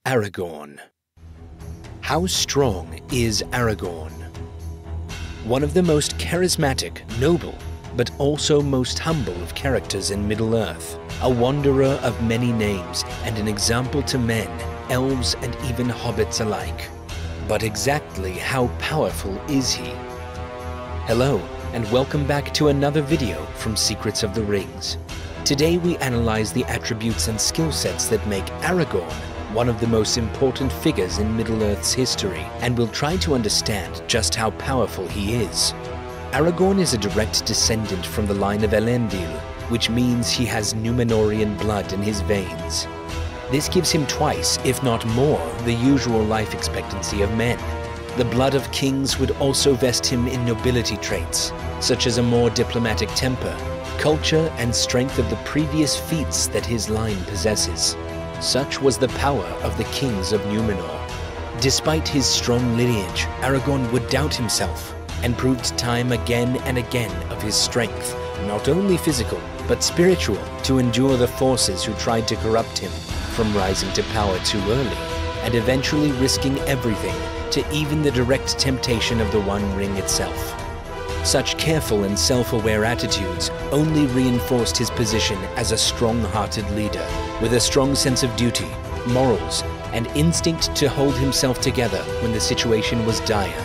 Aragorn. How strong is Aragorn? One of the most charismatic, noble, but also most humble of characters in Middle-earth, a wanderer of many names and an example to men, elves and even hobbits alike. But exactly how powerful is he? Hello, and welcome back to another video from Secrets of the Rings. Today we analyze the attributes and skill sets that make Aragorn one of the most important figures in Middle-earth's history, and we'll try to understand just how powerful he is. Aragorn is a direct descendant from the line of Elendil, which means he has Númenórean blood in his veins. This gives him twice, if not more, the usual life expectancy of men. The blood of kings would also vest him in nobility traits, such as a more diplomatic temper, culture, and strength of the previous feats that his line possesses. Such was the power of the kings of Númenor. Despite his strong lineage, Aragorn would doubt himself, and proved time again and again of his strength, not only physical, but spiritual, to endure the forces who tried to corrupt him, from rising to power too early, and eventually risking everything to even the direct temptation of the One Ring itself. Such careful and self-aware attitudes only reinforced his position as a strong-hearted leader, with a strong sense of duty, morals, and instinct to hold himself together when the situation was dire.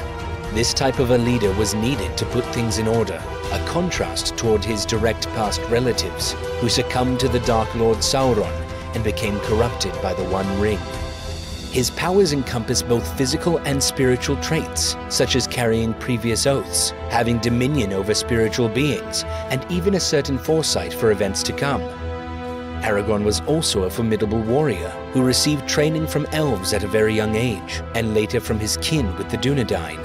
This type of a leader was needed to put things in order, a contrast toward his direct past relatives, who succumbed to the Dark Lord Sauron and became corrupted by the One Ring. His powers encompass both physical and spiritual traits, such as carrying previous oaths, having dominion over spiritual beings, and even a certain foresight for events to come. Aragorn was also a formidable warrior who received training from elves at a very young age, and later from his kin with the Dunedain.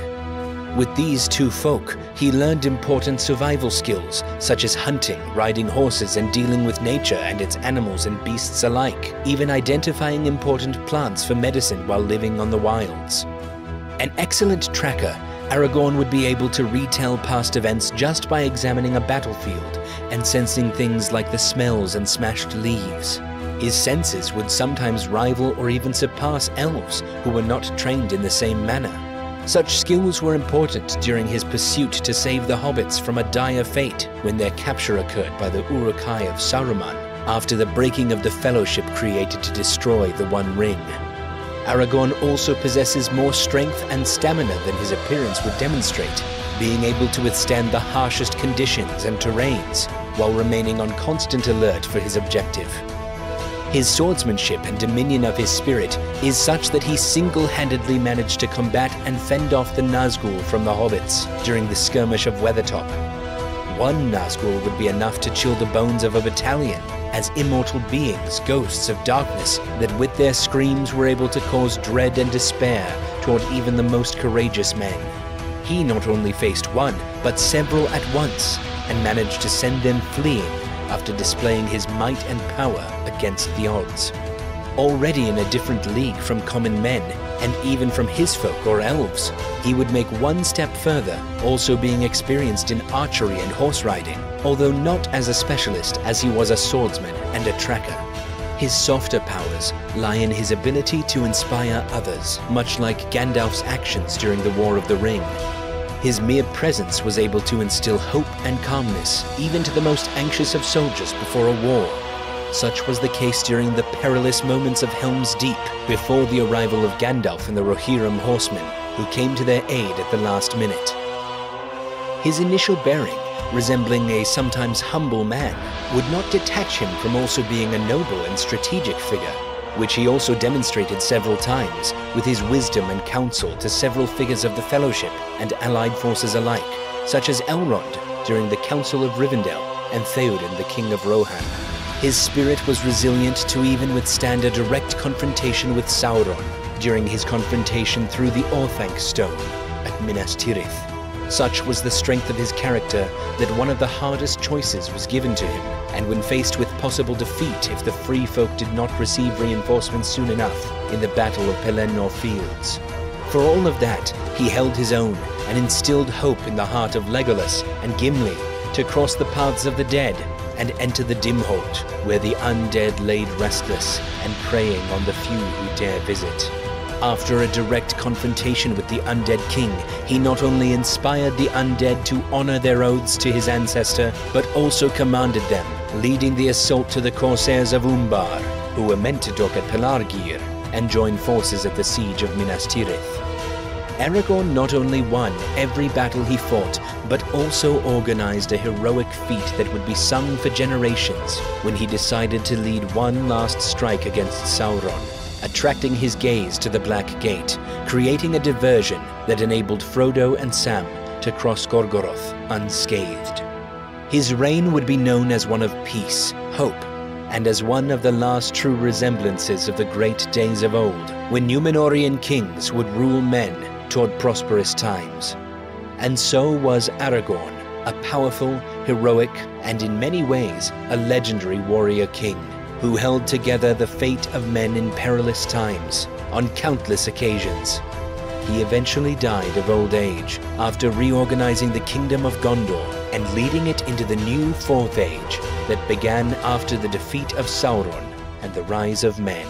With these two folk, he learned important survival skills, such as hunting, riding horses, and dealing with nature and its animals and beasts alike, even identifying important plants for medicine while living on the wilds. An excellent tracker, Aragorn would be able to retell past events just by examining a battlefield and sensing things like the smells and smashed leaves. His senses would sometimes rival or even surpass elves who were not trained in the same manner. Such skills were important during his pursuit to save the hobbits from a dire fate when their capture occurred by the Uruk-hai of Saruman after the breaking of the fellowship created to destroy the One Ring. Aragorn also possesses more strength and stamina than his appearance would demonstrate, being able to withstand the harshest conditions and terrains while remaining on constant alert for his objective. His swordsmanship and dominion of his spirit is such that he single-handedly managed to combat and fend off the Nazgul from the hobbits during the skirmish of Weathertop. One Nazgul would be enough to chill the bones of a battalion, as immortal beings, ghosts of darkness, that with their screams were able to cause dread and despair toward even the most courageous men. He not only faced one, but several at once, and managed to send them fleeing after displaying his might and power against the odds. Already in a different league from common men, and even from his folk or elves, he would make one step further, also being experienced in archery and horse riding, although not as a specialist as he was a swordsman and a tracker. His softer powers lie in his ability to inspire others, much like Gandalf's actions during the War of the Ring. His mere presence was able to instill hope and calmness, even to the most anxious of soldiers before a war. Such was the case during the perilous moments of Helm's Deep, before the arrival of Gandalf and the Rohirrim horsemen, who came to their aid at the last minute. His initial bearing, resembling a sometimes humble man, would not detach him from also being a noble and strategic figure, which he also demonstrated several times with his wisdom and counsel to several figures of the Fellowship and allied forces alike, such as Elrond during the Council of Rivendell and Theoden, the King of Rohan. His spirit was resilient to even withstand a direct confrontation with Sauron during his confrontation through the Orthanc Stone at Minas Tirith. Such was the strength of his character that one of the hardest choices was given to him, and when faced with possible defeat if the Free Folk did not receive reinforcements soon enough in the Battle of Pelennor Fields. For all of that, he held his own and instilled hope in the heart of Legolas and Gimli to cross the paths of the dead and enter the dim hold, where the undead laid restless and preying on the few who dare visit. After a direct confrontation with the undead king, he not only inspired the undead to honor their oaths to his ancestor, but also commanded them, leading the assault to the corsairs of Umbar, who were meant to dock at Pelargir and join forces at the siege of Minas Tirith. Aragorn not only won every battle he fought, but also organized a heroic feat that would be sung for generations when he decided to lead one last strike against Sauron, attracting his gaze to the Black Gate, creating a diversion that enabled Frodo and Sam to cross Gorgoroth unscathed. His reign would be known as one of peace, hope, and as one of the last true resemblances of the great days of old, when Númenórean kings would rule men toward prosperous times. And so was Aragorn, a powerful, heroic, and in many ways a legendary warrior king, who held together the fate of men in perilous times on countless occasions. He eventually died of old age after reorganizing the Kingdom of Gondor and leading it into the new Fourth Age that began after the defeat of Sauron and the rise of men.